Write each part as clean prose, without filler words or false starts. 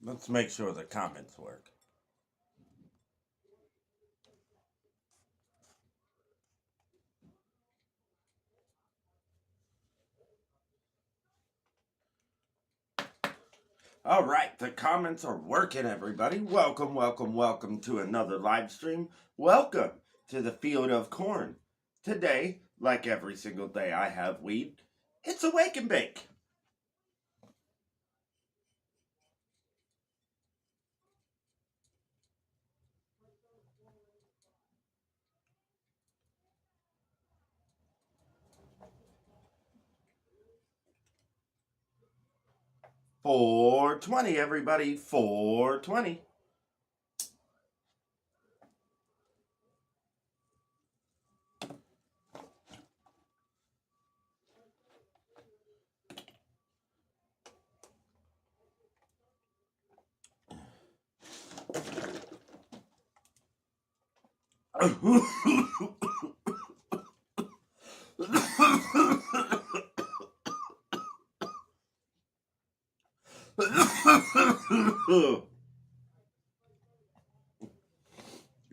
Let's make sure the comments work. All right, the comments are working, everybody. Welcome, welcome, welcome to another live stream. Welcome to the field of corn. Today, like every single day I have weed, it's a wake and bake. $4.20, everybody. $4.20.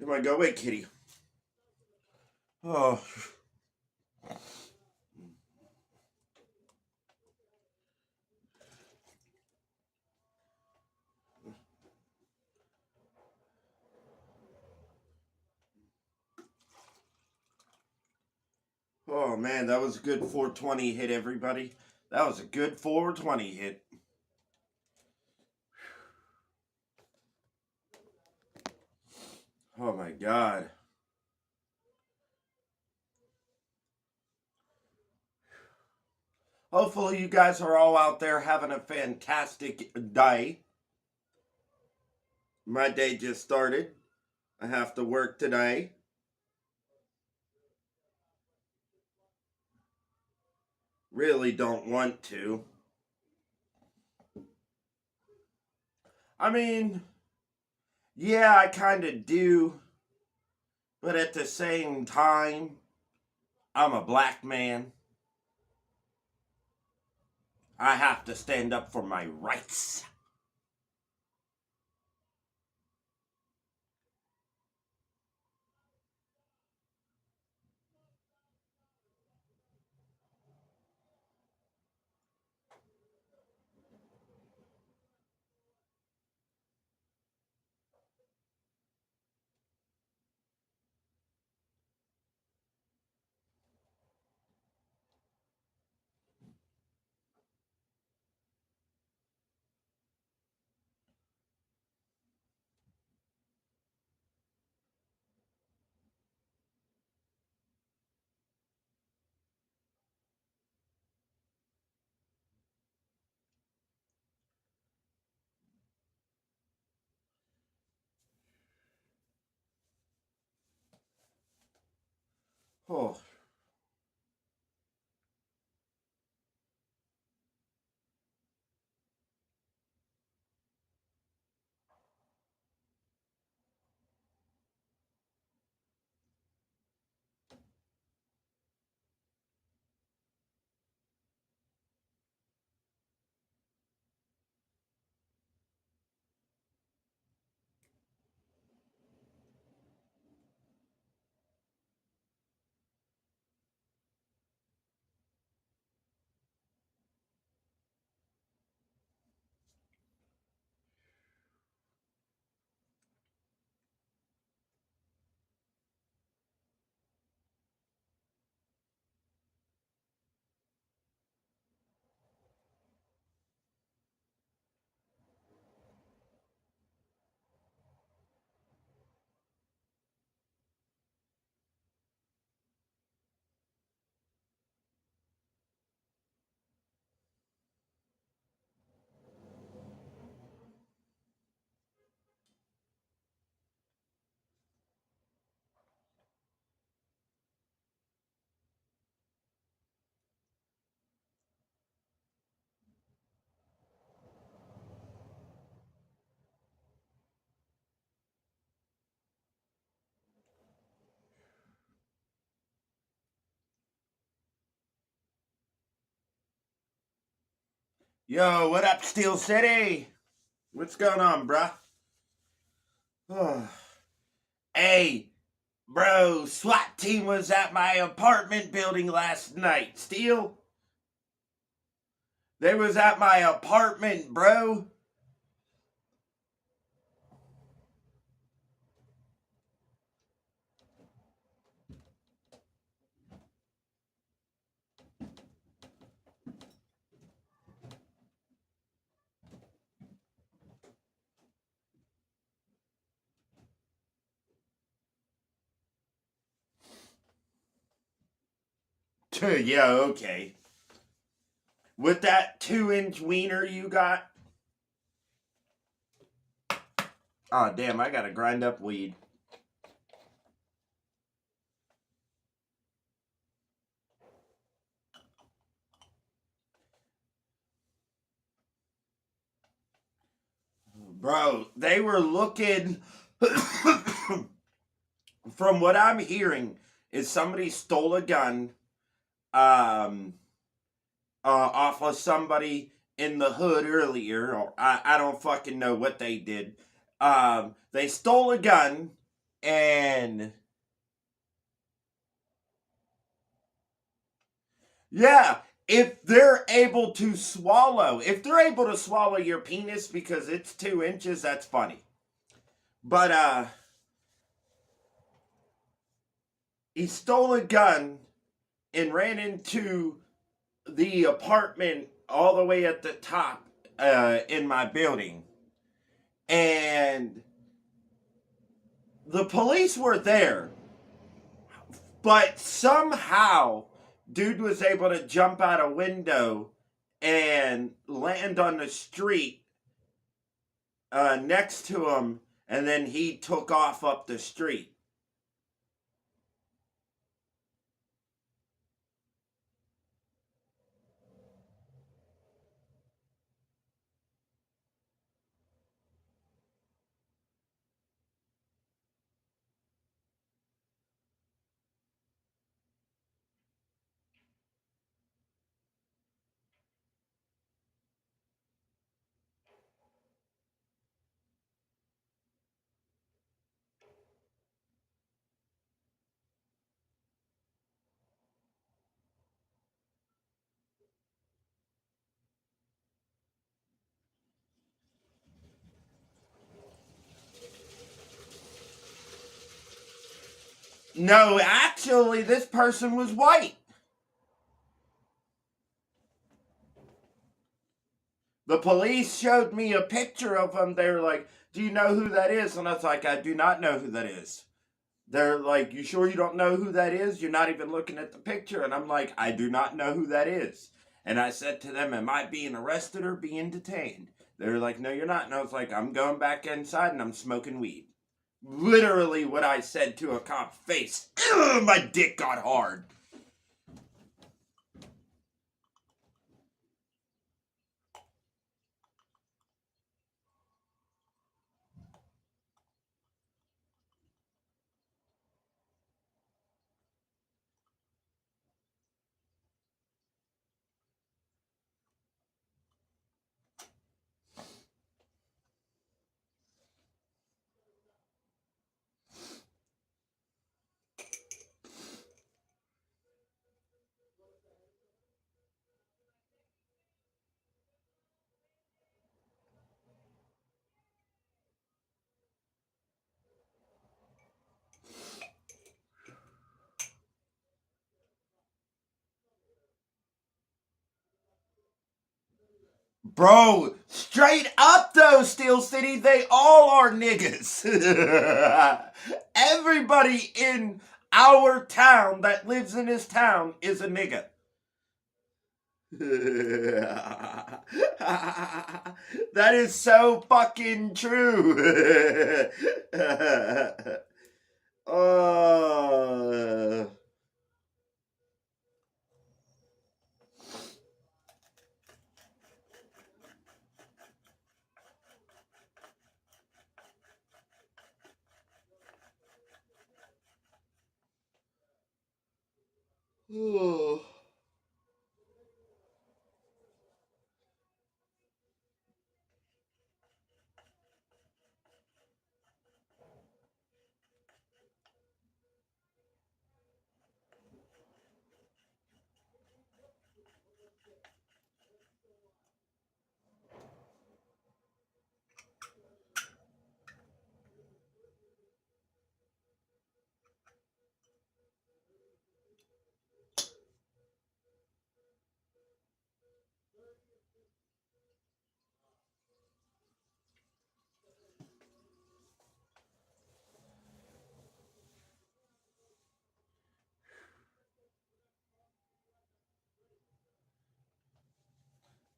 Come on, go away, kitty. Oh. Oh man, that was a good 420 hit, everybody. That was a good 420 hit. Oh my god. Hopefully you guys are all out there having a fantastic day. My day just started. I have to work today. Really don't want to. I mean, yeah, I kind of do. But at the same time, I'm a black man. I have to stand up for my rights. Oh. Yo, what up, Steel City? What's going on, bruh? Hey, bro, SWAT team was at my apartment building last night. Steel? They was at my apartment, bro. Yeah, okay. With that 2-inch wiener you got? Oh, damn, I gotta grind up weed. Bro, they were looking. From what I'm hearing, is somebody stole a gun um, off of somebody in the hood earlier. Or I don't fucking know what they did. They stole a gun and. Yeah, if they're able to swallow your penis because it's 2 inches, that's funny. But he stole a gun and ran into the apartment all the way at the top in my building. And the police were there, but somehow dude was able to jump out a window and land on the street next to him, and then he took off up the street. No, actually, this person was white. The police showed me a picture of him. They were like, "Do you know who that is?" And I was like, "I do not know who that is." They're like, "You sure you don't know who that is? You're not even looking at the picture." And I'm like, "I do not know who that is." And I said to them, "Am I being arrested or being detained?" They were like, "No, you're not." And I was like, "I'm going back inside and I'm smoking weed." Literally what I said to a cop face. Ugh, my dick got hard. Bro, straight up though, Steel City, they all are niggas. Everybody in our town that lives in this town is a nigga. That is so fucking true. uh,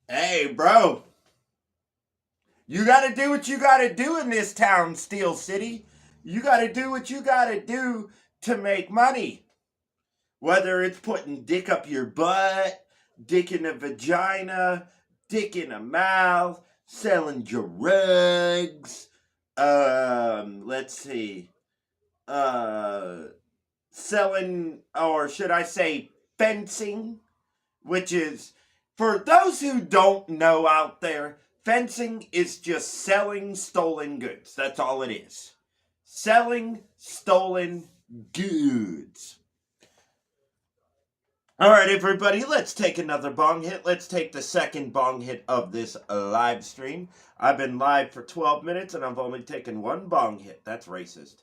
Hey, bro, you gotta do what you gotta do in this town, Steel City. You gotta do what you gotta do to make money. Whether it's putting dick up your butt, dick in a vagina, dick in a mouth, selling drugs, let's see, uh, selling, or should I say, fencing, which is, for those who don't know out there, fencing is just selling stolen goods. That's all it is. Selling stolen goods. All right, everybody, let's take another bong hit. Let's take the second bong hit of this live stream. I've been live for 12 minutes and I've only taken one bong hit. That's racist.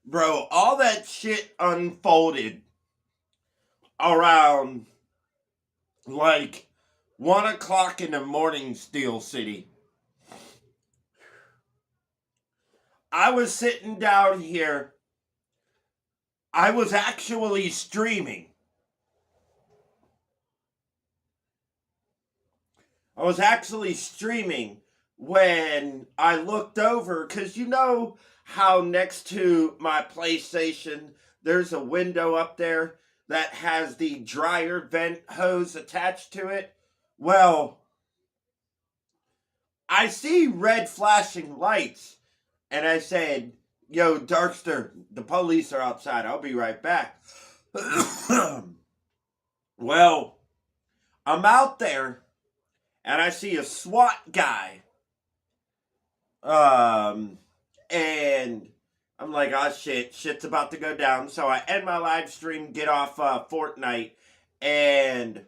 Bro, all that shit unfolded around like 1 o'clock in the morning, Steel City. I was sitting down here. I was actually streaming. When I looked over, because you know how next to my PlayStation there's a window up there that has the dryer vent hose attached to it? Well, I see red flashing lights, and I said, "Yo, Darkster, the police are outside. I'll be right back." Well, I'm out there, and I see a SWAT guy. And I'm like, "Oh shit's about to go down." So I end my live stream, get off Fortnite, and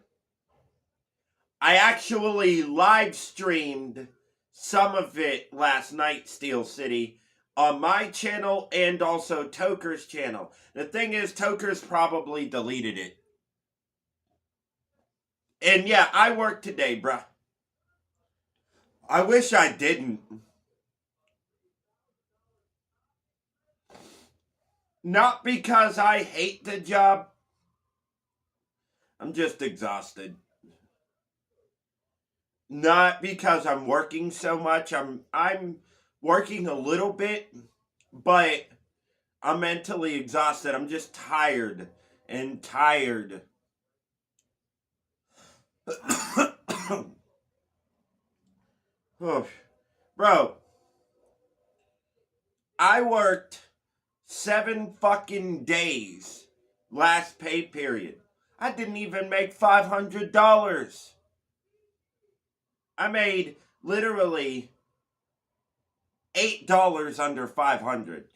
I actually live streamed some of it last night, Steel City, on my channel and also Toker's channel. The thing is, Toker's probably deleted it. And yeah, I work today, bruh. I wish I didn't. Not because I hate the job. I'm just exhausted. Not because I'm working so much. I'm working a little bit, but I'm mentally exhausted. I'm just tired and tired. Oh, bro, I worked 7 fucking days last pay period. I didn't even make $500. I made literally $8 under 500.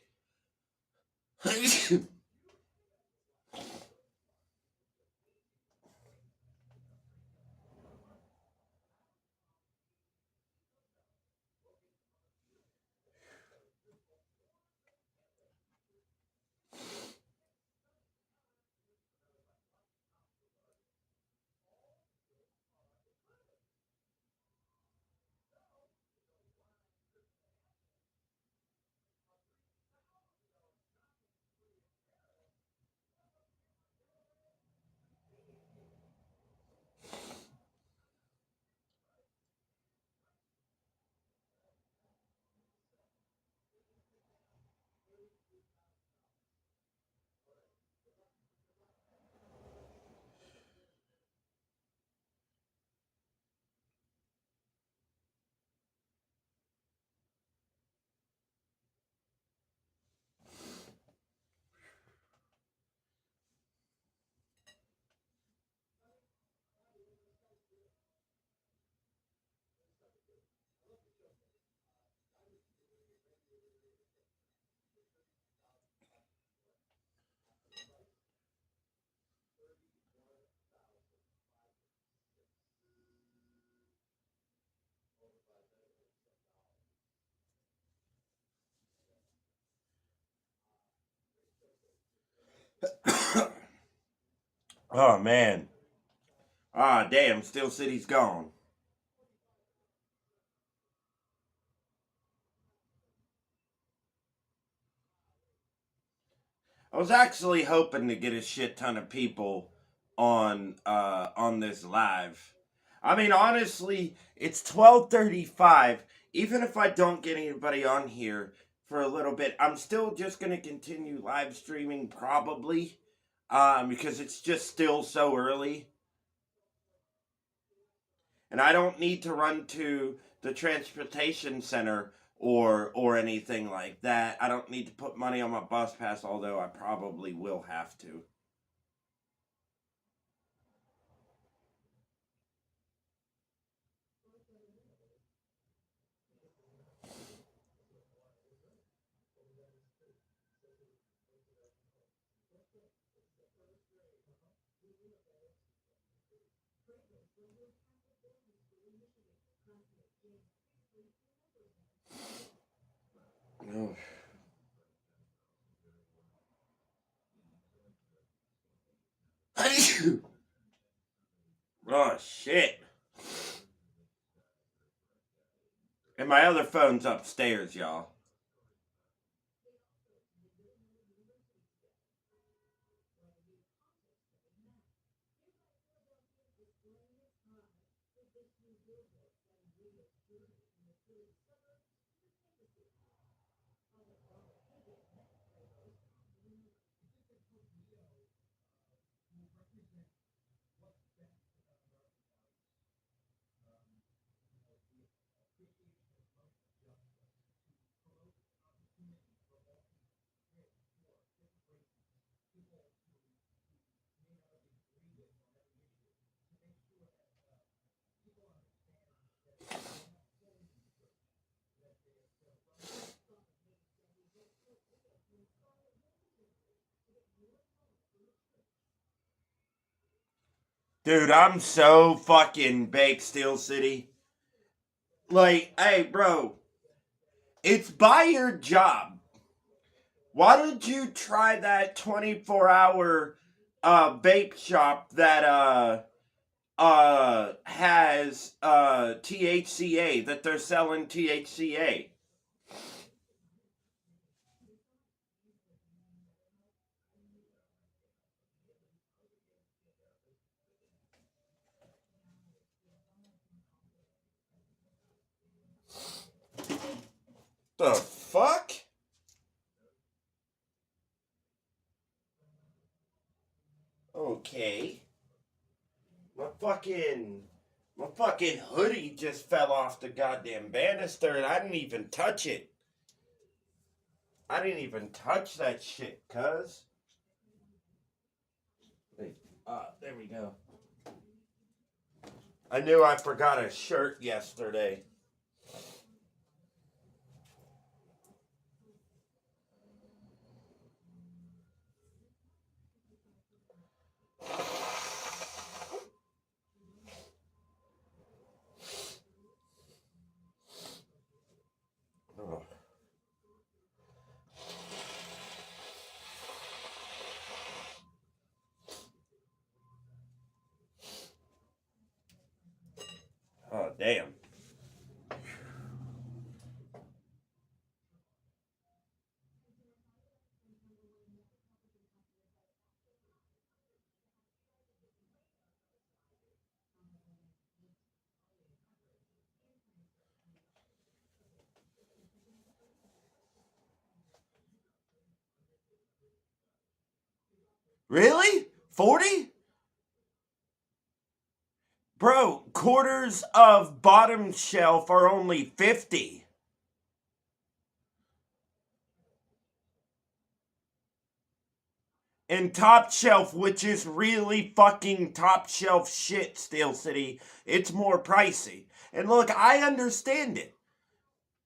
Oh, man. Ah, damn, Steel City's gone. I was actually hoping to get a shit ton of people on this live. I mean, honestly, it's 12:35. Even if I don't get anybody on here for a little bit, I'm still just gonna continue live streaming probably, because it's just still so early, and I don't need to run to the transportation center or anything like that. I don't need to put money on my bus pass, although I probably will have to. Oh shit. And my other phone's upstairs, y'all. Dude, I'm so fucking baked, Steel City. Like, hey, bro, it's by your job. Why don't you try that 24-hour vape shop that has THCA, that they're selling THCA? The fuck? Okay. My fucking my fucking hoodie just fell off the goddamn banister and I didn't even touch it. I didn't even touch that shit, cuz. Wait, there we go. I knew I forgot a shirt yesterday. Oh, oh damn. Really? 40? Bro, quarters of bottom shelf are only 50. And top shelf, which is really fucking top shelf shit, Steel City, it's more pricey. And look, I understand it.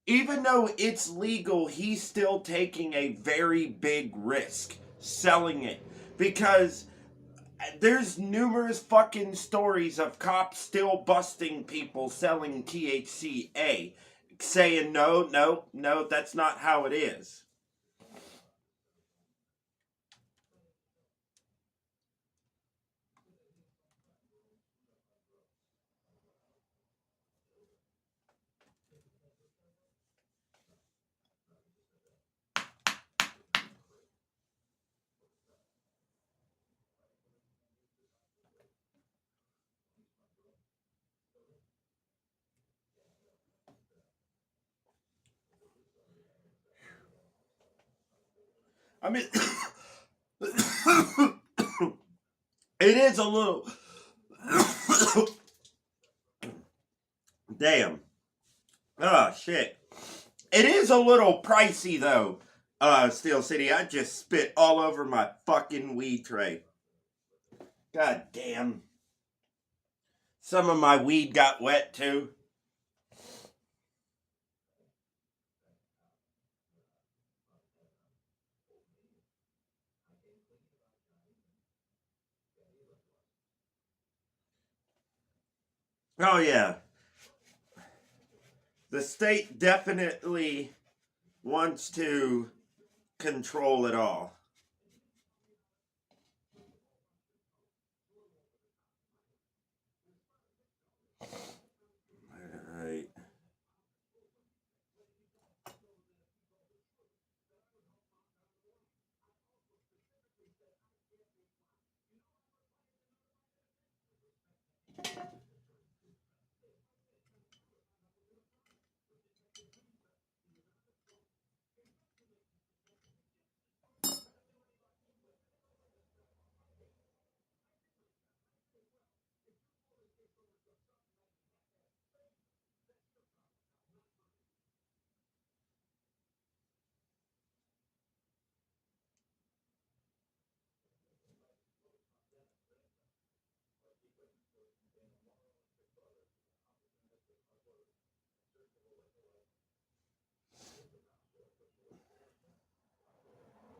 Even though it's legal, he's still taking a very big risk selling it. Because there's numerous fucking stories of cops still busting people selling THCA, saying, no, no, no, that's not how it is. I mean, it is a little. Damn. Oh, shit. It is a little pricey, though, Steel City. I just spit all over my fucking weed tray. God damn. Some of my weed got wet, too. Oh, yeah. The state definitely wants to control it all. All right.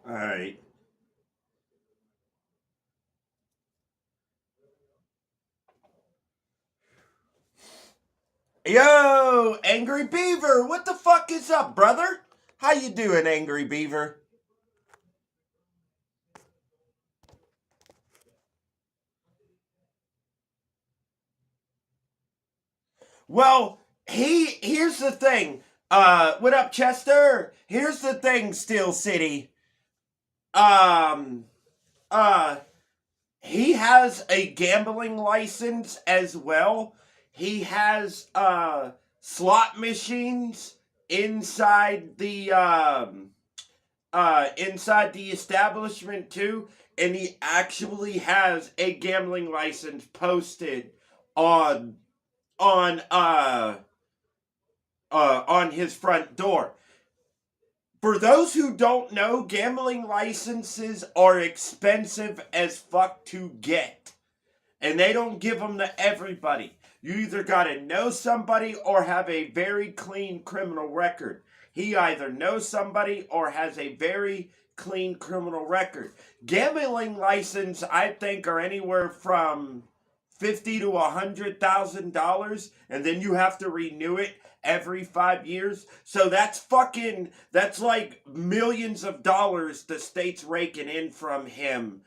All right. Yo, Angry Beaver, what the fuck is up, brother? How you doing, Angry Beaver? Well, here's the thing. What up, Chester? Here's the thing, Steel City. Um, uh, he has a gambling license as well. He has slot machines inside the inside the establishment too, and he actually has a gambling license posted on on uh on his front door. For those who don't know, gambling licenses are expensive as fuck to get. And they don't give them to everybody. You either gotta know somebody or have a very clean criminal record. He either knows somebody or has a very clean criminal record. Gambling license, I think, are anywhere from $50 to $100,000, and then you have to renew it every 5 years. So that's like millions of dollars the state's raking in from him.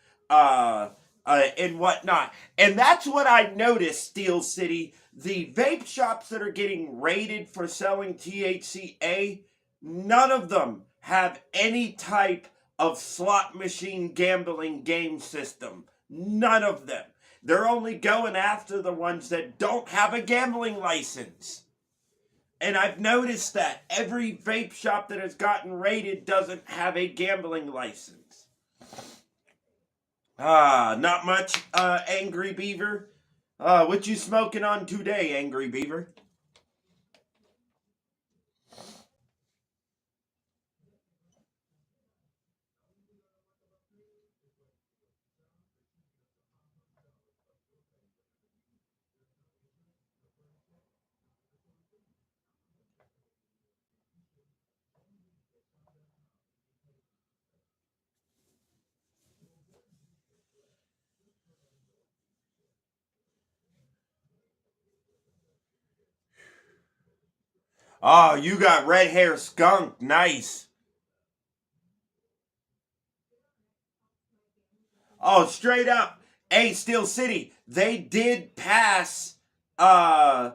And whatnot. And that's what I noticed, Steel City. The vape shops that are getting raided for selling THCA, none of them have any type of slot machine gambling game system. None of them. They're only going after the ones that don't have a gambling license. And I've noticed that every vape shop that has gotten raided doesn't have a gambling license. Not much, Angry Beaver. What you smoking on today, Angry Beaver? Oh, you got red hair skunk. Nice. Oh, straight up. Hey, Steel City, they did pass uh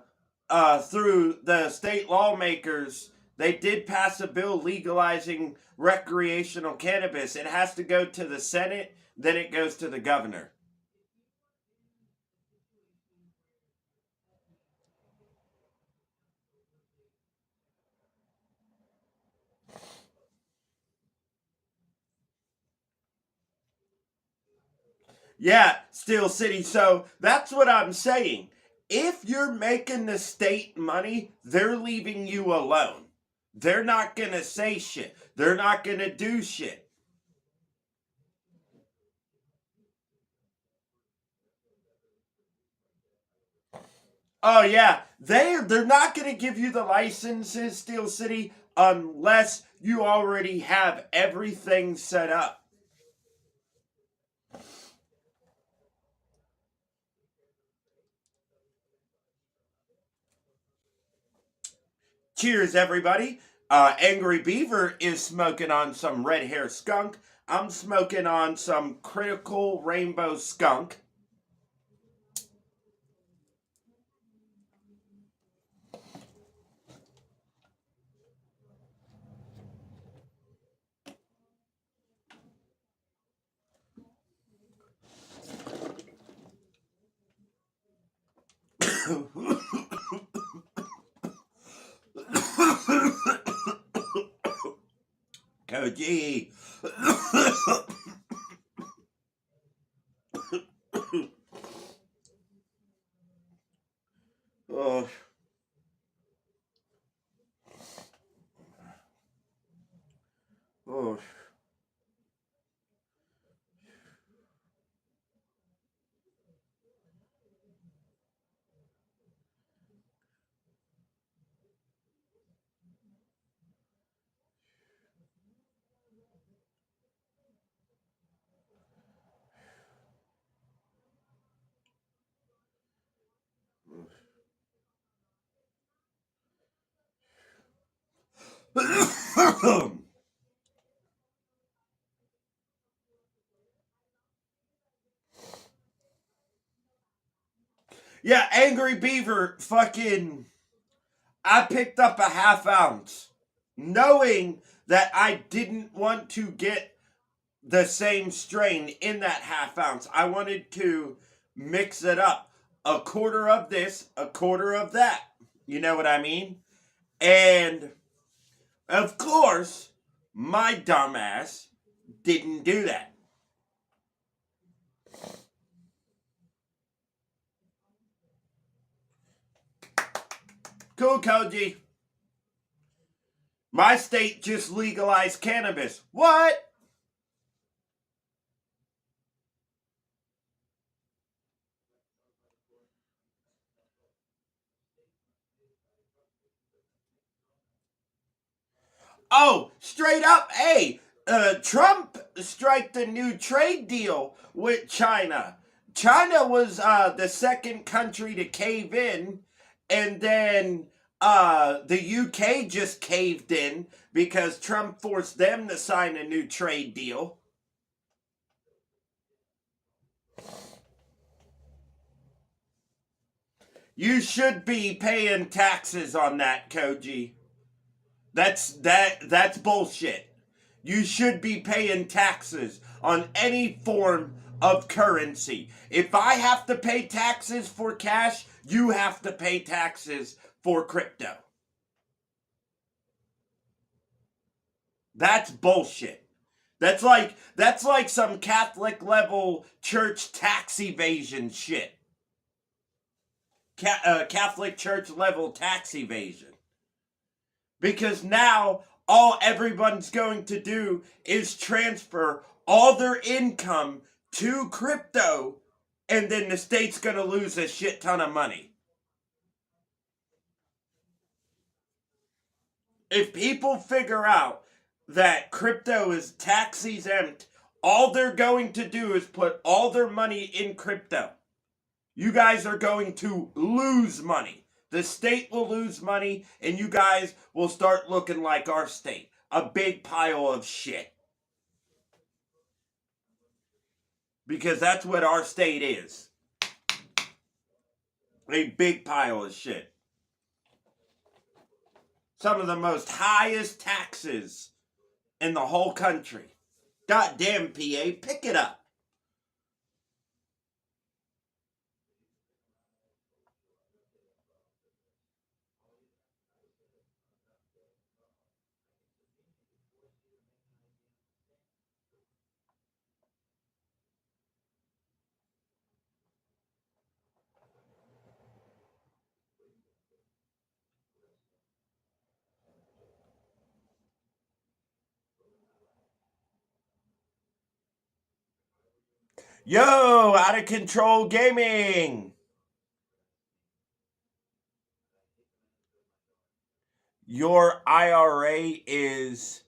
through the state lawmakers. They did pass a bill legalizing recreational cannabis. It has to go to the Senate, then it goes to the governor. Yeah, Steel City. So that's what I'm saying. If you're making the state money, they're leaving you alone. They're not going to say shit. They're not going to do shit. Oh yeah, they're not going to give you the licenses, Steel City, unless you already have everything set up. Cheers, everybody. Angry Beaver is smoking on some red hair skunk. I'm smoking on some critical rainbow skunk. Koji. Oh, oh. Yeah, Angry Beaver fucking. I picked up a half ounce knowing that I didn't want to get the same strain in that half ounce. I wanted to mix it up. A quarter of this, a quarter of that. You know what I mean? And of course, my dumbass didn't do that. Cool, Koji. My state just legalized cannabis. What? Oh, straight up, hey, Trump striked a new trade deal with China. China was the second country to cave in, and then the UK just caved in because Trump forced them to sign a new trade deal. You should be paying taxes on that, Koji. That's bullshit. You should be paying taxes on any form of currency. If I have to pay taxes for cash, you have to pay taxes for crypto. That's bullshit. That's like some Catholic level church tax evasion shit. Catholic church level tax evasion. Because now all everyone's going to do is transfer all their income to crypto, and then the state's going to lose a shit ton of money. If people figure out that crypto is tax exempt, all they're going to do is put all their money in crypto. You guys are going to lose money. The state will lose money, and you guys will start looking like our state, a big pile of shit. Because that's what our state is, a big pile of shit. Some of the most highest taxes in the whole country. Goddamn, PA, pick it up. Yo, Out of Control Gaming. Your IRA is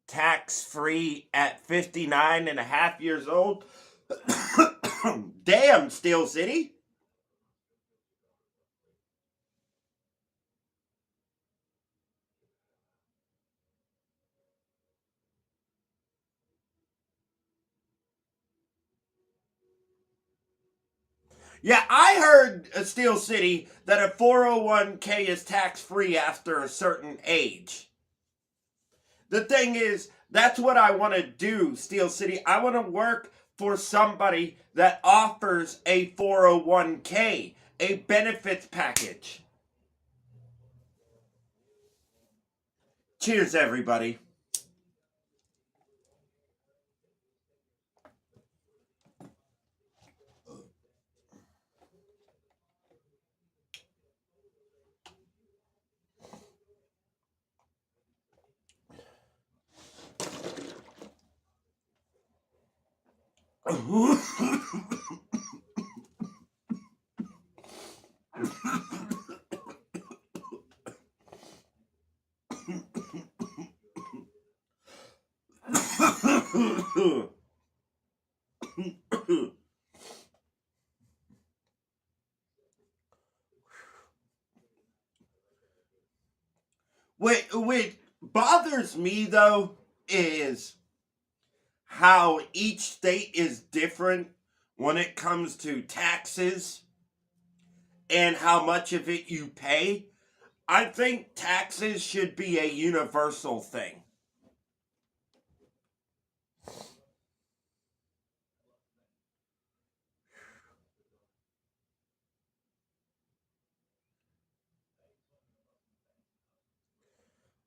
tax-free at 59 and a half years old. Damn, Steel City. Yeah, I heard Steel City that a 401k is tax-free after a certain age. The thing is, that's what I want to do, Steel City. I want to work for somebody that offers a 401k, a benefits package. Cheers, everybody. what bothers me though is how each state is different when it comes to taxes and how much of it you pay. I think taxes should be a universal thing.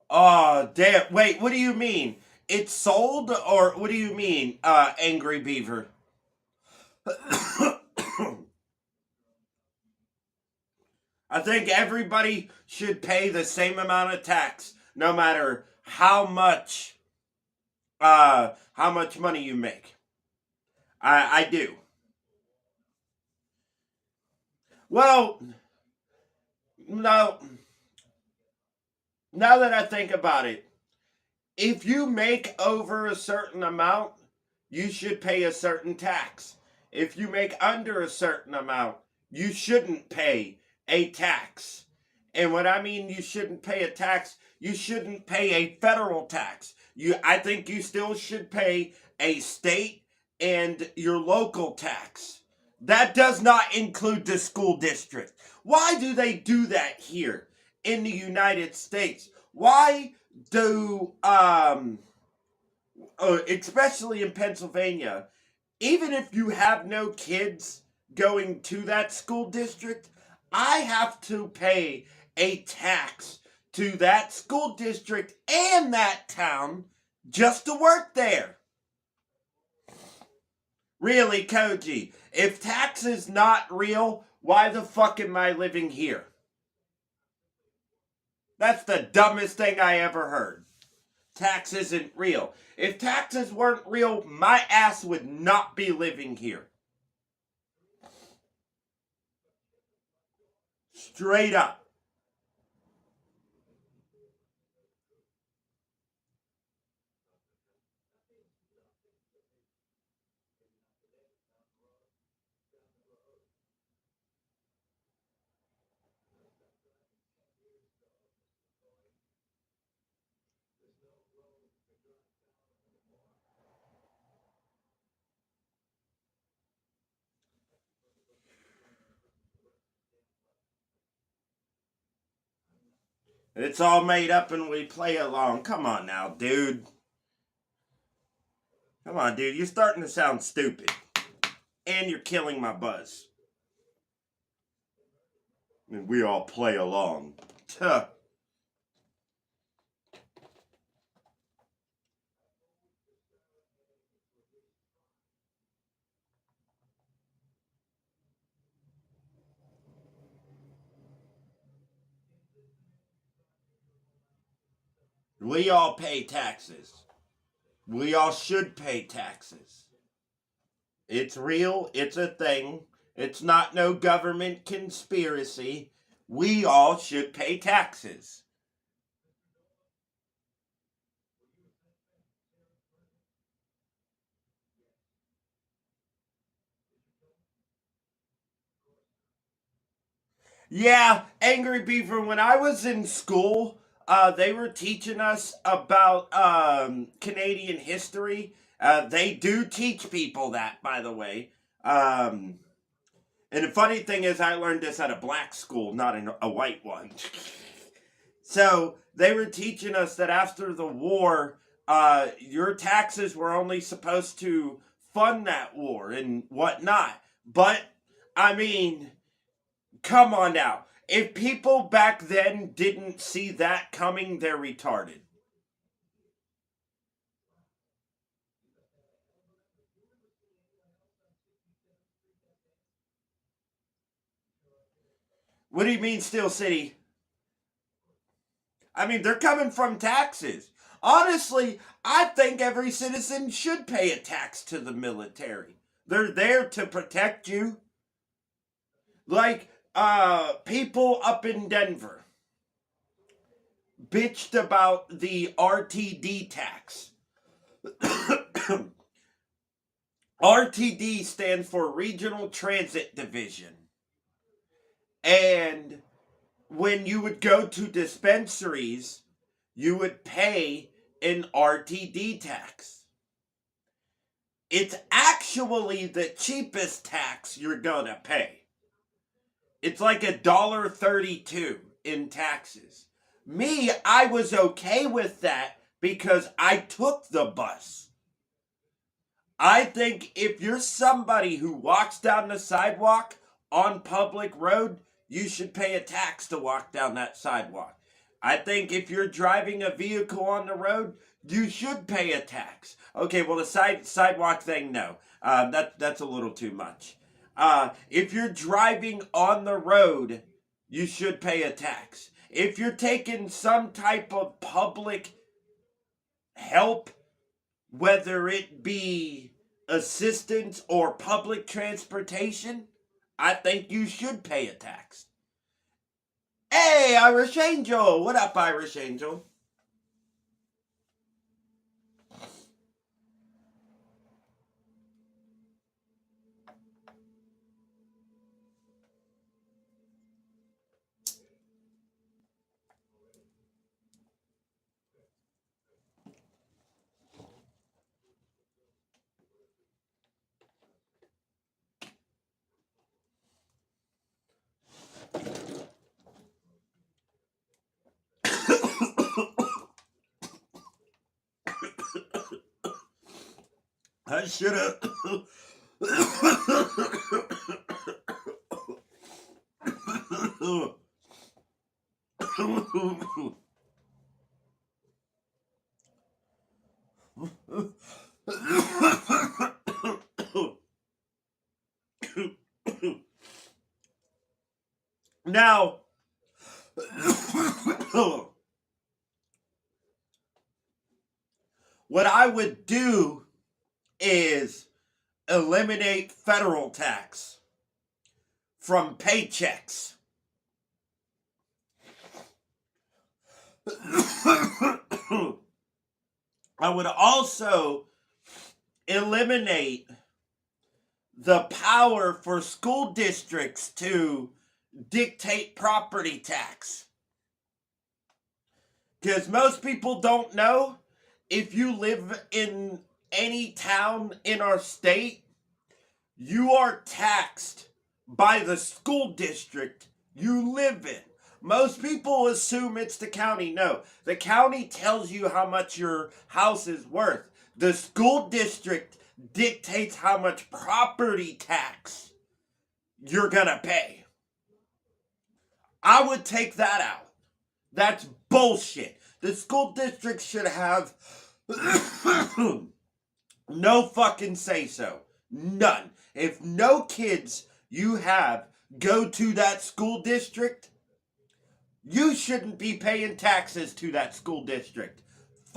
Oh, damn. Wait, what do you mean? It's sold, or what do you mean, Angry Beaver? I think everybody should pay the same amount of tax, no matter how much money you make. I do. Well, no, now that I think about it, if you make over a certain amount, you should pay a certain tax. If you make under a certain amount, you shouldn't pay a tax. And when I mean you shouldn't pay a tax, you shouldn't pay a federal tax. I think you still should pay a state and your local tax. That does not include the school district. Why do they do that here in the United States? Why do especially in Pennsylvania, even if you have no kids going to that school district, I have to pay a tax to that school district and that town just to work there. Really, Koji, if tax is not real, why the fuck am I living here? That's the dumbest thing I ever heard. Tax isn't real. If taxes weren't real, my ass would not be living here. Straight up. It's all made up and we play along. Come on now, dude. Come on, dude. You're starting to sound stupid. And you're killing my buzz. And we all play along. Tuh. We all pay taxes. We all should pay taxes. It's real. It's a thing. It's not no government conspiracy. We all should pay taxes. Yeah, Angry Beaver, when I was in school, they were teaching us about Canadian history. They do teach people that, by the way. Um, and the funny thing is, I learned this at a black school, not in a white one. So they were teaching us that after the war, your taxes were only supposed to fund that war and whatnot. But, I mean, come on now. If people back then didn't see that coming, they're retarded. What do you mean, Steel City? I mean, they're coming from taxes. Honestly, I think every citizen should pay a tax to the military. They're there to protect you. Like, people up in Denver bitched about the RTD tax. RTD stands for Regional Transit Division. And when you would go to dispensaries, you would pay an RTD tax. It's actually the cheapest tax you're gonna pay. It's like $1.32 in taxes. Me, I was okay with that because I took the bus. I think if you're somebody who walks down the sidewalk on public road, you should pay a tax to walk down that sidewalk. I think if you're driving a vehicle on the road, you should pay a tax. Okay, well the sidewalk thing, no, that's a little too much. If you're driving on the road, you should pay a tax. If you're taking some type of public help, whether it be assistance or public transportation, I think you should pay a tax. Hey, Irish Angel! What up, Irish Angel? I should have. Now, what I would do is eliminate federal tax from paychecks. I would also eliminate the power for school districts to dictate property tax. Because most people don't know, if you live in any town in our state, you are taxed by the school district you live in. Most people assume it's the county. No, the county tells you how much your house is worth. The school district dictates how much property tax you're gonna pay. I would take that out. That's bullshit. The school district should have no fucking say so. None. If no kids you have go to that school district, you shouldn't be paying taxes to that school district.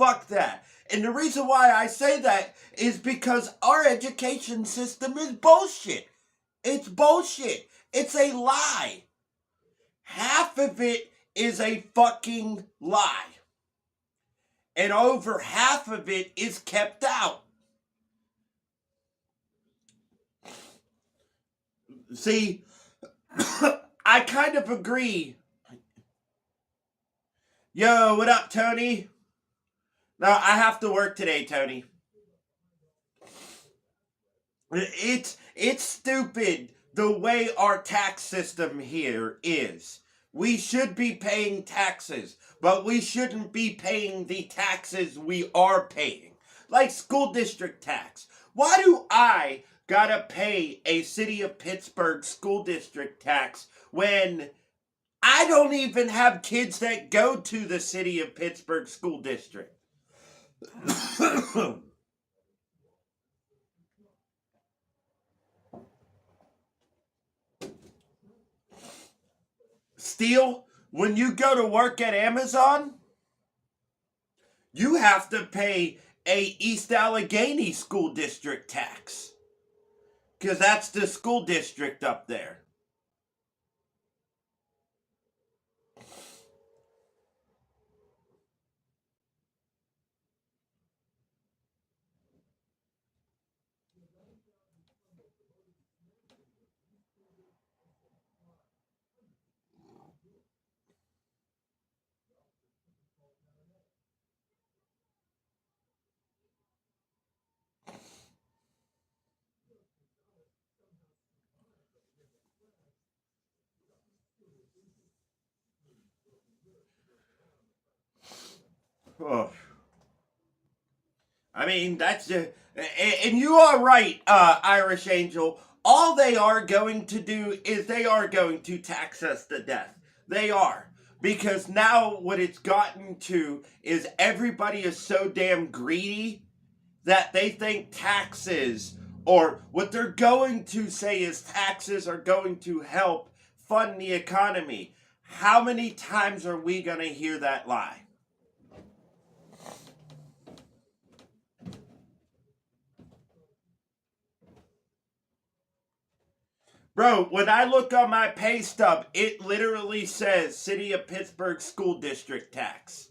fuck that. And the reason why I say that is because our education system is bullshit. It's bullshit. It's a lie. Half of it is a fucking lie. And over half of it is kept out. See, I kind of agree. Yo, what up, Tony? No, I have to work today, Tony. It's stupid the way our tax system here is. We should be paying taxes, but we shouldn't be paying the taxes we are paying. Like school district tax. Why do I gotta pay a City of Pittsburgh school district tax when I don't even have kids that go to the City of Pittsburgh school district? Steele, when you go to work at Amazon, you have to pay a East Allegheny school district tax. Because that's the school district up there. Oh. I mean, that's and you are right, Irish Angel. All they are going to do is they are going to tax us to death. They are. Because now what it's gotten to is everybody is so damn greedy that they think taxes, or what they're going to say is taxes are going to help fund the economy. How many times are we going to hear that lie? Bro, when I look on my pay stub, it literally says City of Pittsburgh School District tax.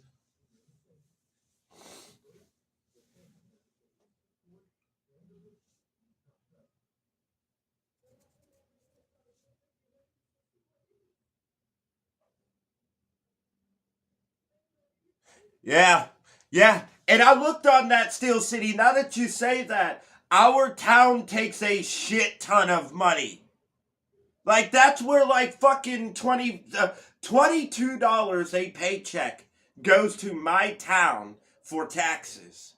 Yeah, yeah. And I looked on that Steel City. Now that you say that, our town takes a shit ton of money. Like, that's where, like, fucking $22 a paycheck goes to my town for taxes.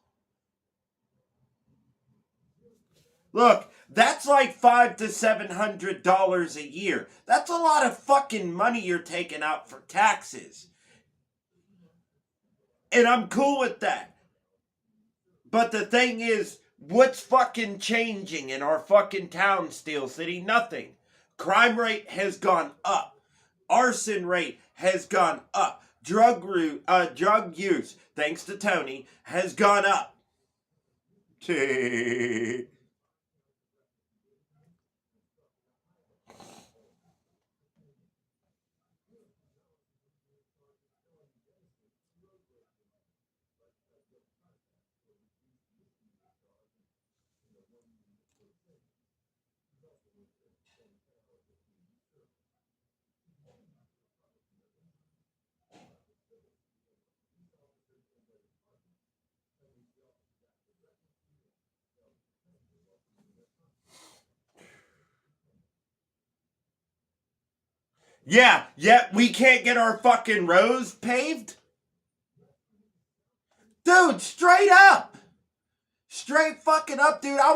Look, that's like $500 to $700 a year. That's a lot of fucking money you're taking out for taxes. And I'm cool with that. But the thing is, what's fucking changing in our fucking town, Steel City? Nothing. Crime rate has gone up. Arson rate has gone up. Drug use, thanks to Tony, has gone up. Yeah, we can't get our fucking roads paved? Dude, straight up. Straight fucking up, dude. I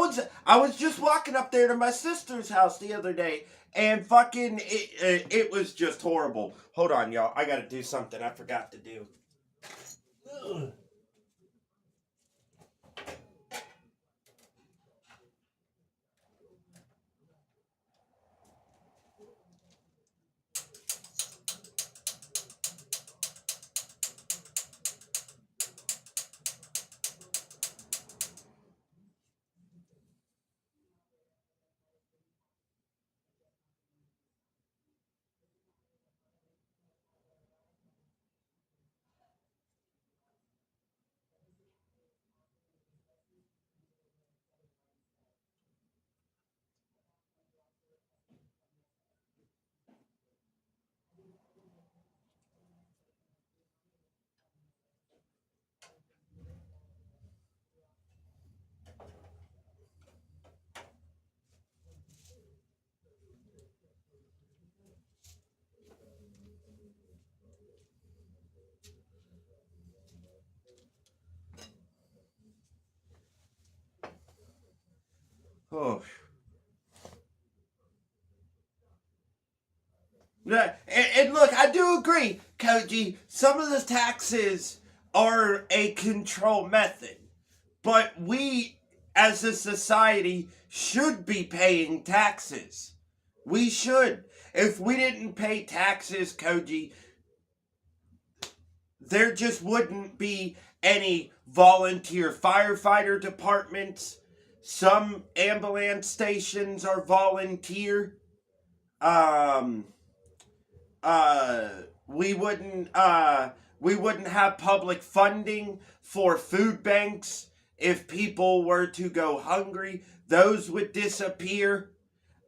was just walking up there to my sister's house the other day, and fucking it was just horrible. Hold on, y'all. I gotta do something I forgot to do. Ugh. Oh. Yeah, and look, I do agree, Koji. Some of the taxes are a control method, but we, as a society, should be paying taxes. We should. If we didn't pay taxes, Koji, there just wouldn't be any volunteer firefighter departments. Some ambulance stations are volunteer. Um, uh, we wouldn't we wouldn't have public funding for food banks if people were to go hungry. Those would disappear.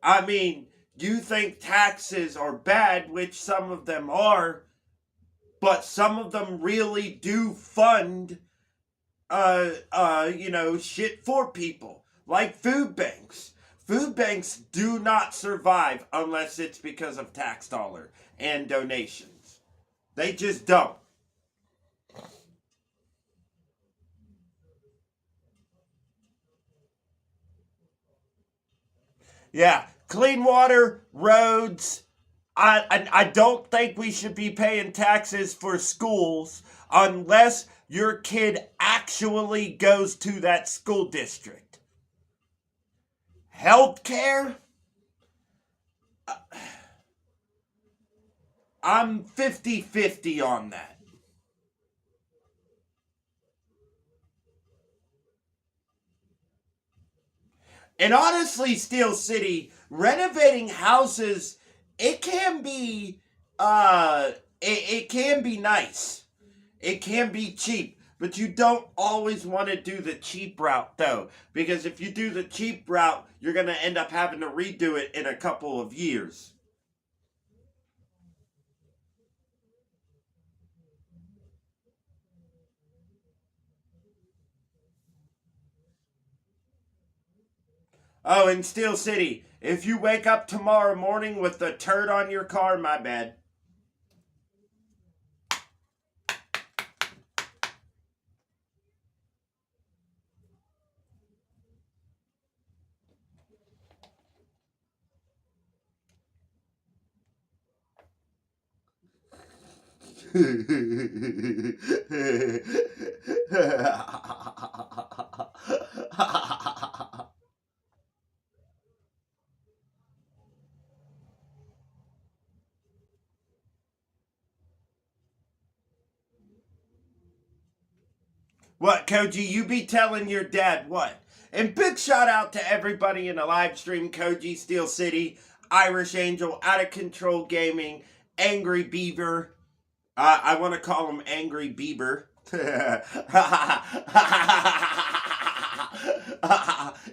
I mean, you think taxes are bad, which some of them are, but some of them really do fund shit for people, like food banks. Food banks do not survive unless it's because of tax dollar and donations. They just don't. Yeah, clean water, roads. I don't think we should be paying taxes for schools unless your kid actually goes to that school district. Healthcare? I'm 50-50 on that. And honestly, Steel City, renovating houses, it can be it can be nice. It can be cheap, but you don't always want to do the cheap route though, because if you do the cheap route, you're going to end up having to redo it in a couple of years. Oh, in Steel City, if you wake up tomorrow morning with a turd on your car, my bad. What, Koji? You be telling your dad what? And big shout out to everybody in the live stream: Koji, Steel City, Irish Angel, Out of Control Gaming, Angry Beaver. I want to call him Angry Bieber.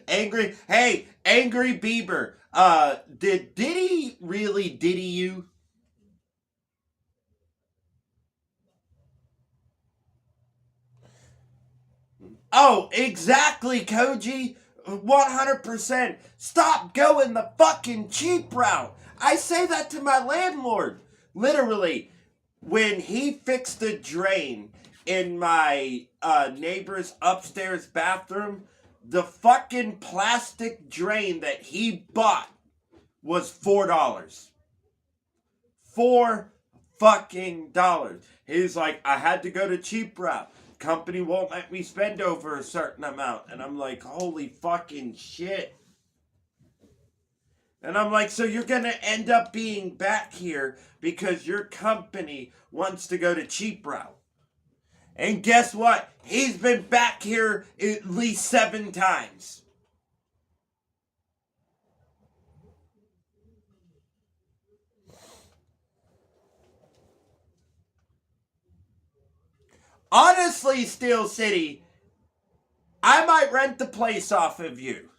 Angry Bieber. Did he really diddy you? Oh, exactly, Koji. 100%. Stop going the fucking cheap route. I say that to my landlord. Literally, when he fixed the drain in my neighbor's upstairs bathroom, the fucking plastic drain that he bought was $4. $4 fucking. He's like, I had to go to cheap route. Company won't let me spend over a certain amount. And I'm like, holy fucking shit. And I'm like, so you're going to end up being back here because your company wants to go to cheap route. And guess what? He's been back here at least 7 times. Honestly, Steel City, I might rent the place off of you.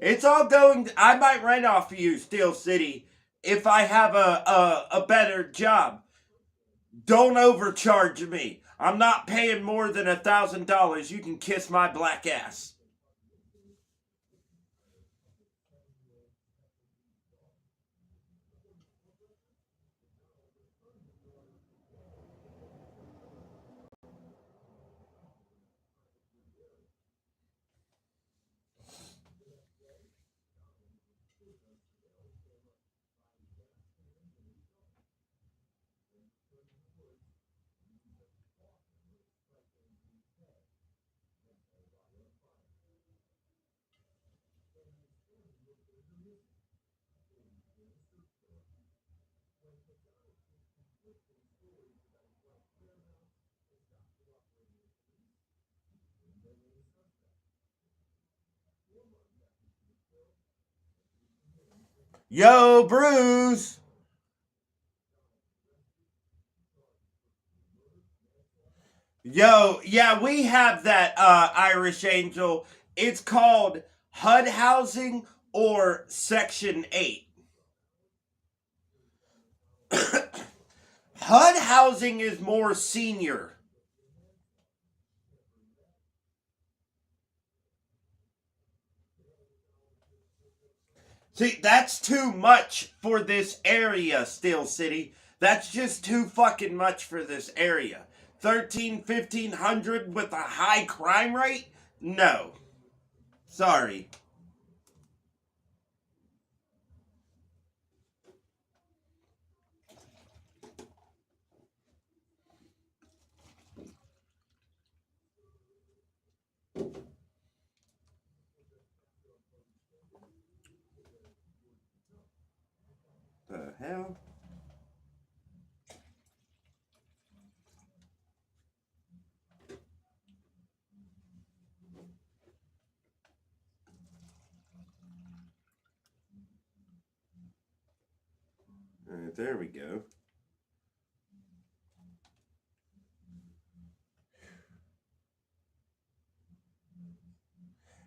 It's all going. I might rent off of you, Steel City, if I have a better job. Don't overcharge me. I'm not paying more than $1,000. You can kiss my black ass. Yo, Bruce. Yo, yeah, we have that Irish Angel. It's called HUD housing or Section 8. HUD housing is more senior. See, that's too much for this area, Steel City. That's just too fucking much for this area. 1,500 with a high crime rate? No. Sorry. The hell? Alright, there we go.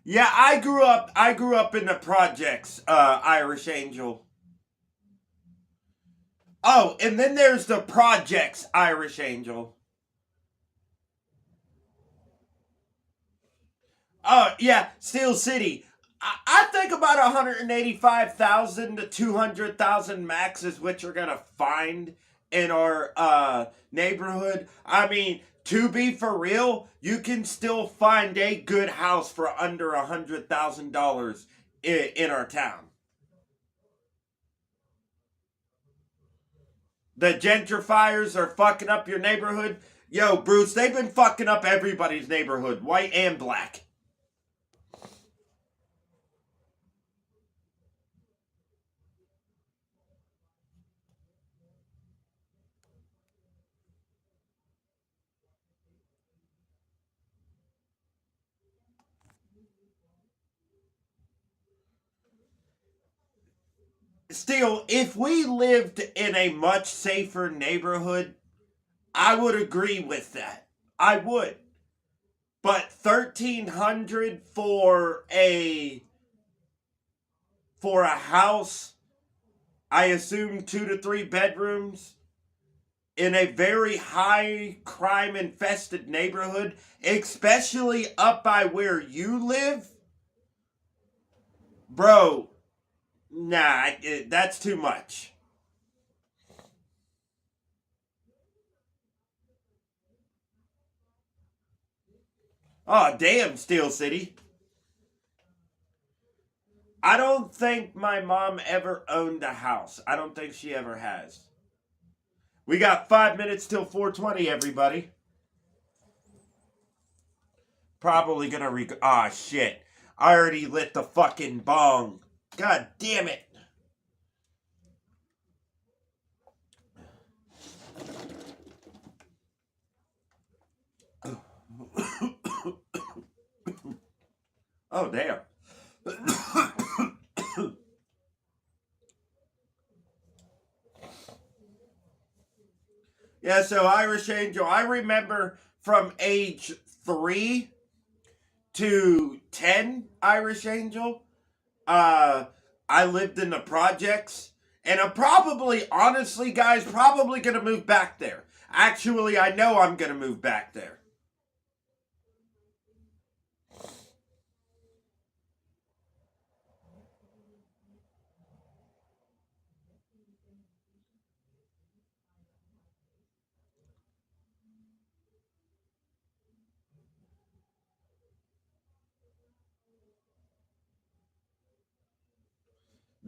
Yeah, I grew up in the projects, Irish Angel. Oh, and then there's the projects, Irish Angel. Oh, yeah, Steel City. I think about 185,000 to 200,000 max is what you're going to find in our neighborhood. I mean, to be for real, you can still find a good house for under $100,000 in our town. The gentrifiers are fucking up your neighborhood. Yo, Bruce, they've been fucking up everybody's neighborhood, white and black. Still, if we lived in a much safer neighborhood, I would agree with that. I would. But 1,300 for a house, I assume 2 to 3 bedrooms in a very high crime infested neighborhood, especially up by where you live, bro, nah, that's too much. Oh, damn, Steel City. I don't think my mom ever owned a house. I don't think she ever has. We got 5 minutes till 4:20, everybody. Probably gonna ah, shit. I already lit the fucking bong. God damn it. Oh, damn. Yeah, so Irish Angel, I remember from age 3 to 10, Irish Angel, uh, I lived in the projects. And I'm probably, honestly, guys, probably gonna move back there. Actually, I know I'm gonna move back there.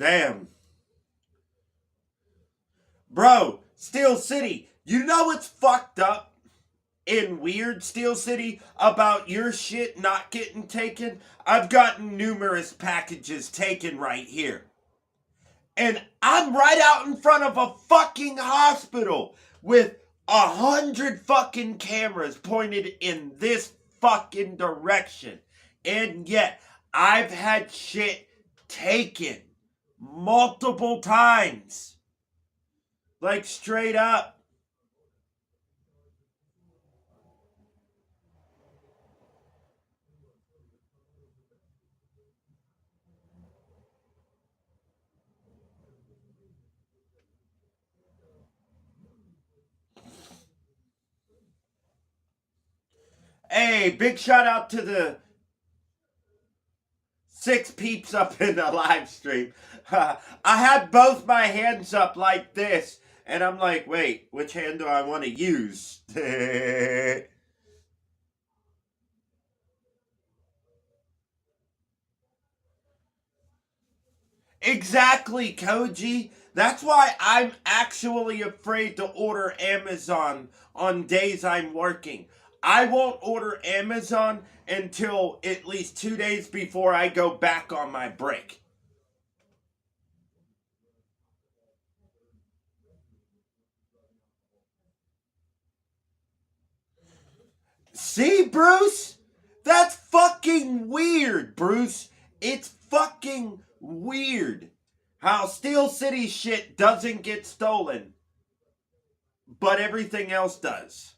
Damn. Bro, Steel City, you know what's fucked up in weird, Steel City, about your shit not getting taken? I've gotten numerous packages taken right here. And I'm right out in front of a fucking hospital with 100 fucking cameras pointed in this fucking direction. And yet, I've had shit taken multiple times. Like, straight up. Hey, big shout out to the 6 peeps up in the live stream. I had both my hands up like this, and I'm like, wait, which hand do I want to use? Exactly, Koji. That's why I'm actually afraid to order Amazon on days I'm working. I won't order Amazon until at least 2 days before I go back on my break. See, Bruce? That's fucking weird, Bruce. It's fucking weird how Steel City shit doesn't get stolen, but everything else does.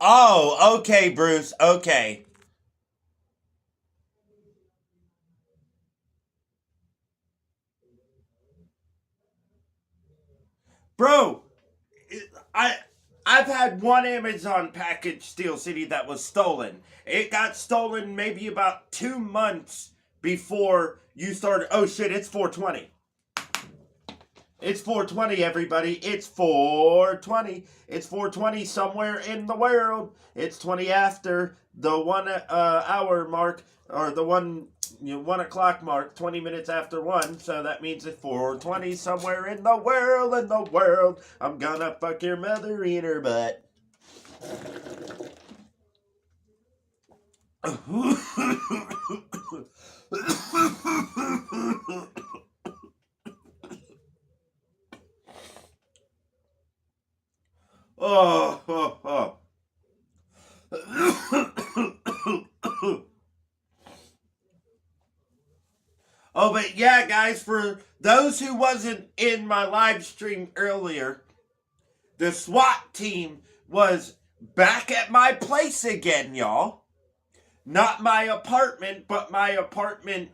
Oh, okay, Bruce. Okay. Bro, I I've had one Amazon package Steel City that was stolen. It got stolen maybe about 2 months before you started. Oh shit, it's 420. It's 420, everybody. It's 420. It's 420 somewhere in the world. It's 20 after the 1 hour mark, or the 1 o'clock mark, 20 minutes after 1. So that means it's 420 somewhere in the world. In the world, I'm gonna fuck your mother in her butt. Oh, oh, oh. Oh, but yeah, guys, for those who wasn't in my live stream earlier, the SWAT team was back at my place again, y'all. Not my apartment, but my apartment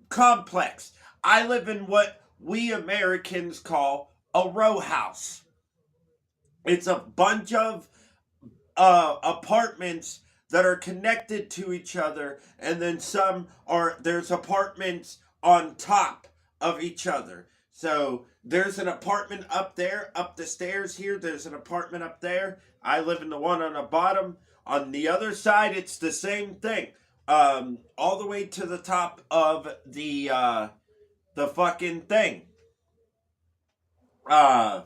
complex. I live in what we Americans call a row house. It's a bunch of apartments that are connected to each other, and then there's apartments on top of each other. So there's an apartment up there, up the stairs here. There's an apartment up there. I live in the one on the bottom. On the other side, it's the same thing. All the way to the top of the fucking thing. Uh,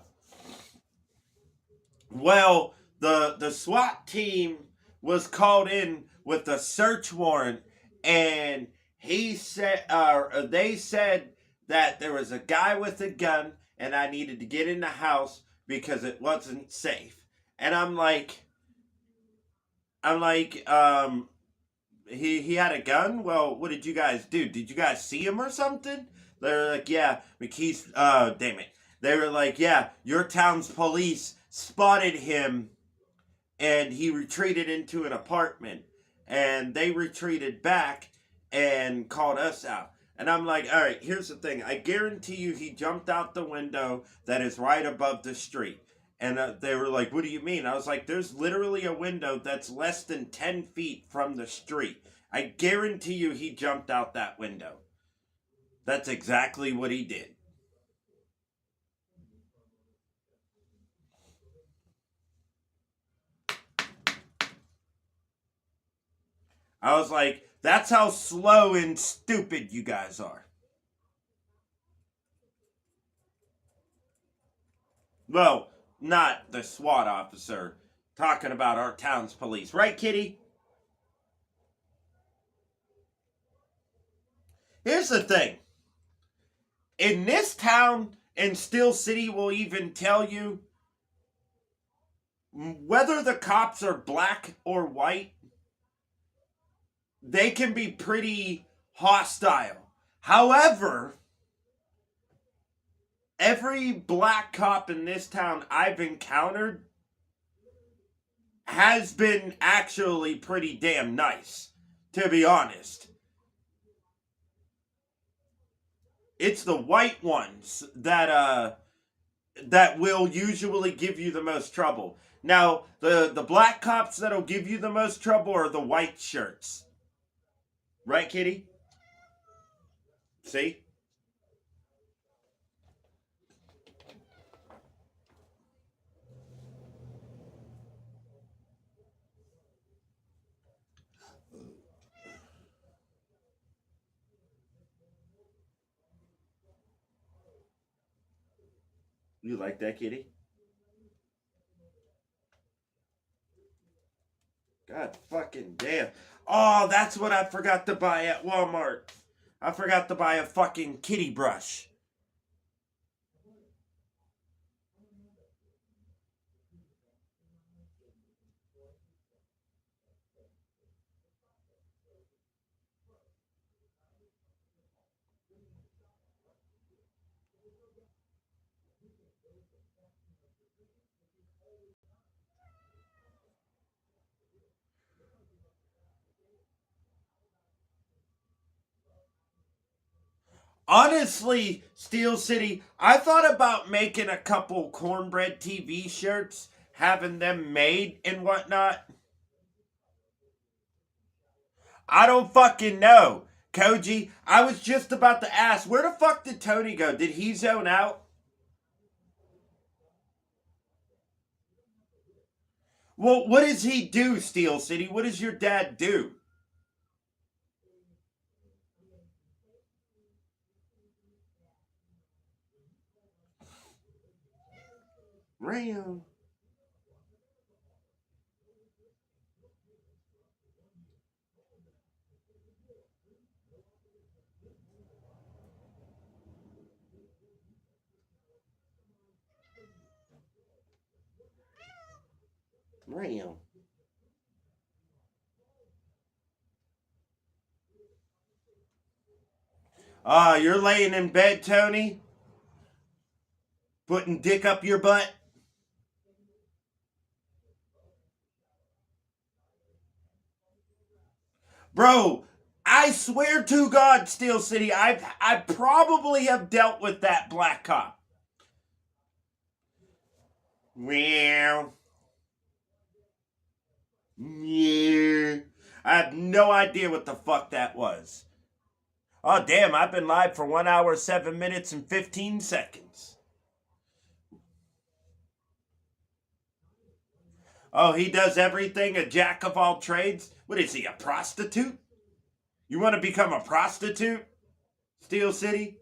well, the SWAT team was called in with a search warrant, and they said that there was a guy with a gun, and I needed to get in the house because it wasn't safe. And I'm like, he had a gun. Well, what did you guys do? Did you guys see him or something? They're like, yeah, McKee's. Damn it. They were like, yeah, your town's police spotted him, and he retreated into an apartment, and they retreated back and called us out. And I'm like, all right, here's the thing. I guarantee you he jumped out the window that is right above the street. And they were like, what do you mean? I was like, there's literally a window that's less than 10 feet from the street. I guarantee you he jumped out that window. That's exactly what he did. I was like, that's how slow and stupid you guys are. Well, not the SWAT officer. Talking about our town's police. Right, Kitty? Here's the thing. In this town, and Steel City will even tell you, whether the cops are black or white, they can be pretty hostile. However, every black cop in this town I've encountered has been actually pretty damn nice, to be honest. It's the white ones that will usually give you the most trouble. Now, the black cops that'll give you the most trouble are the white shirts. Right, Kitty? See? You like that, Kitty? God fucking damn. Oh, that's what I forgot to buy at Walmart. I forgot to buy a fucking kitty brush. Honestly, Steel City, I thought about making a couple cornbread TV shirts, having them made and whatnot. I don't fucking know. Koji, I was just about to ask, where the fuck did Tony go? Did he zone out? Well, what does he do, Steel City? What does your dad do? Ram. Ram. Ah, you're laying in bed, Tony? Putting dick up your butt? Bro, I swear to God, Steel City, I probably have dealt with that black cop. Meow. Meow. I have no idea what the fuck that was. Oh, damn, I've been live for 1 hour, 7 minutes, and 15 seconds. Oh, he does everything, a jack of all trades? What is he, a prostitute? You want to become a prostitute, Steel City?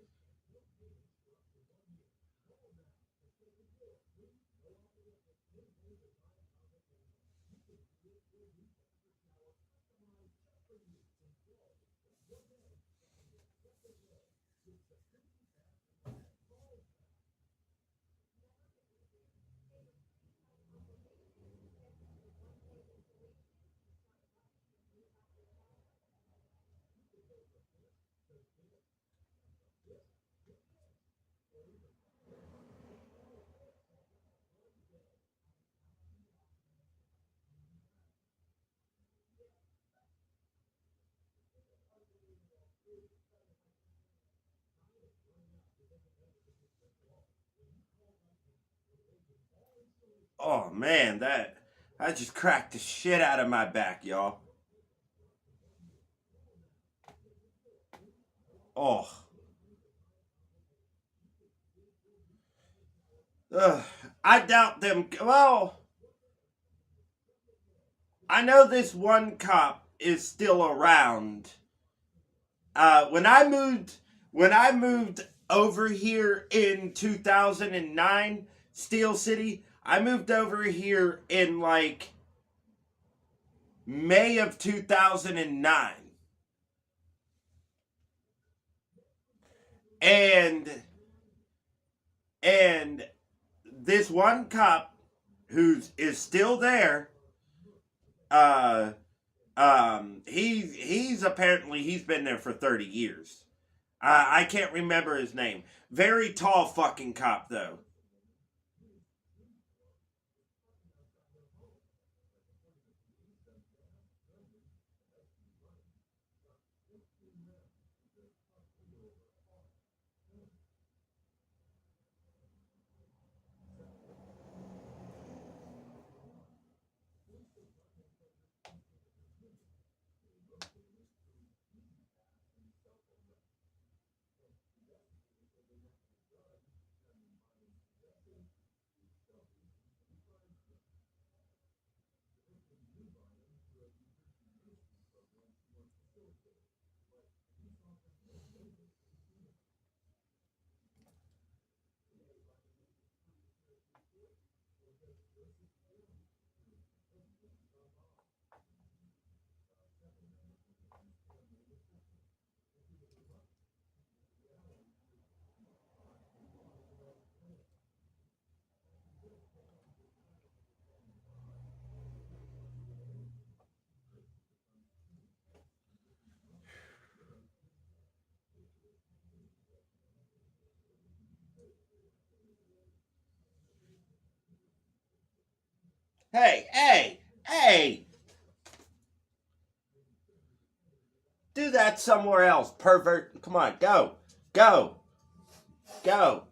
Oh man, I just cracked the shit out of my back, y'all. Oh. Ugh. I doubt them. Well, I know this one cop is still around. When I moved over here in 2009, Steel City, I moved over here in like May of 2009. And and this one cop who is still there, uh he's apparently he's been there for 30 years. I can't remember his name. Very tall fucking cop though. Hey, do that somewhere else, pervert. Come on, go, go, go.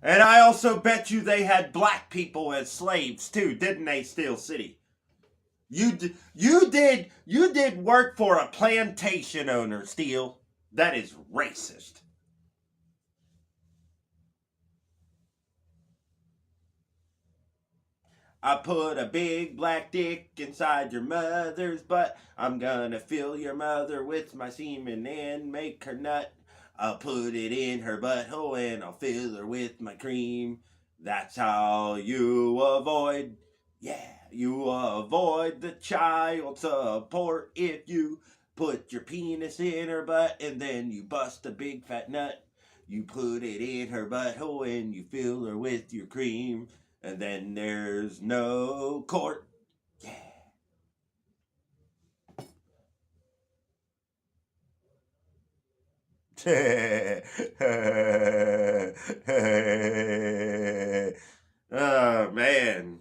And I also bet you they had black people as slaves too, didn't they, Steel City? You did work for a plantation owner, Steel. That is racist. I put a big black dick inside your mother's butt. I'm gonna fill your mother with my semen and make her nut. I'll put it in her butthole and I'll fill her with my cream. That's how you avoid, yeah, you avoid the child support if you put your penis in her butt and then you bust a big fat nut. You put it in her butthole and you fill her with your cream. And then there's no court. Yeah. Oh, man.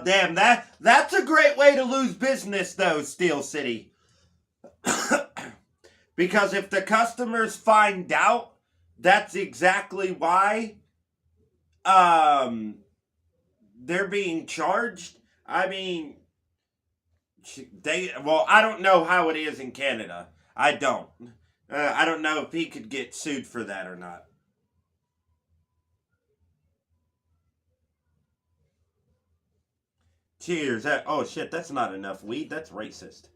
Damn, that's a great way to lose business though, Steel City. Because if the customers find out that's exactly why um they're being charged, I mean, I don't know how it is in Canada. I don't. I don't know if he could get sued for that or not. Cheers. Oh shit, that's not enough weed. That's racist.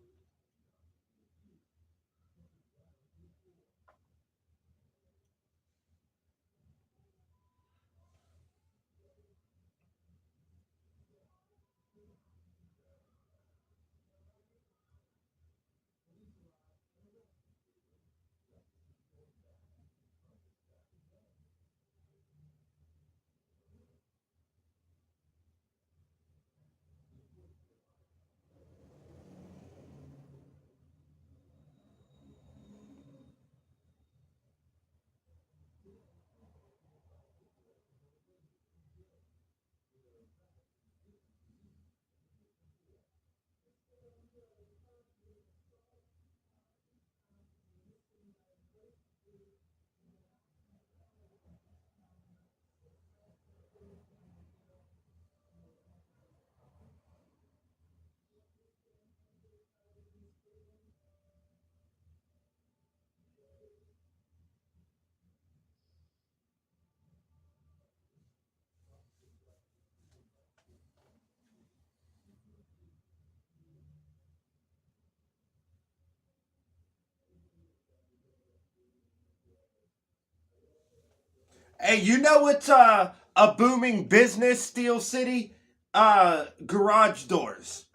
Hey, you know what's a booming business, Steel City? Garage doors.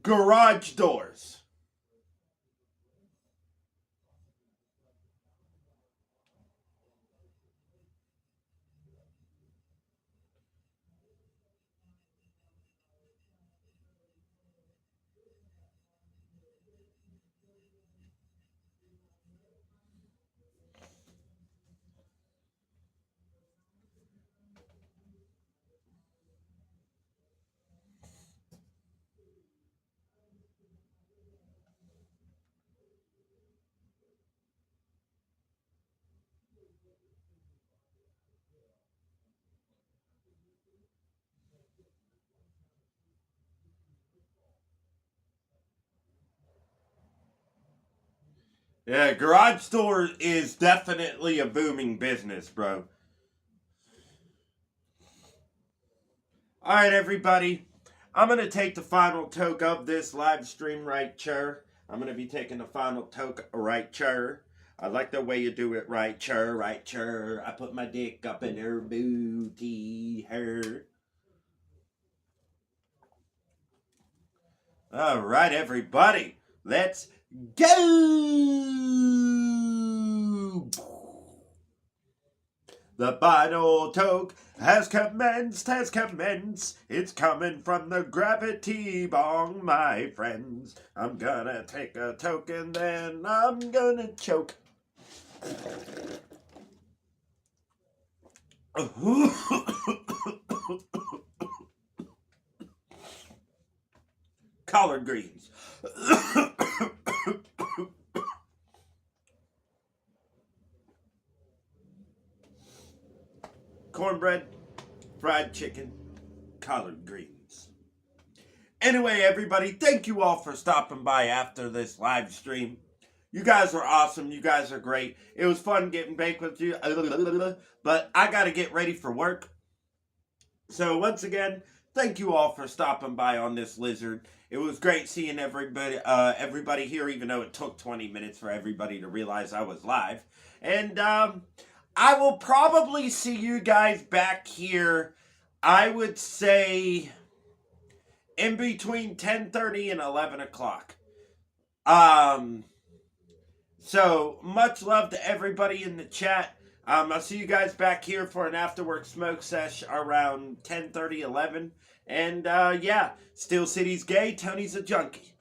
Garage doors. Yeah, garage door is definitely a booming business, bro. All right, everybody. I'm going to take the final toke of this live stream right chair. I'm going to be taking the final toke right chair. I like the way you do it right chair, right chair. I put my dick up in her booty, her. All right, everybody. Let's go. The final toke has commenced, has commenced. It's coming from the gravity bong, my friends. I'm gonna take a toke and then I'm gonna choke. Collard greens. Cornbread, fried chicken, collard greens. Anyway, everybody, thank you all for stopping by after this live stream. You guys are awesome. You guys are great. It was fun getting baked with you. But I got to get ready for work. So once again, thank you all for stopping by on this lizard. It was great seeing everybody here, even though it took 20 minutes for everybody to realize I was live. And I will probably see you guys back here, I would say, in between 10:30 and 11 o'clock. So much love to everybody in the chat. I'll see you guys back here for an after-work smoke sesh around 10:30, 11. And yeah, Steel City's gay, Tony's a junkie.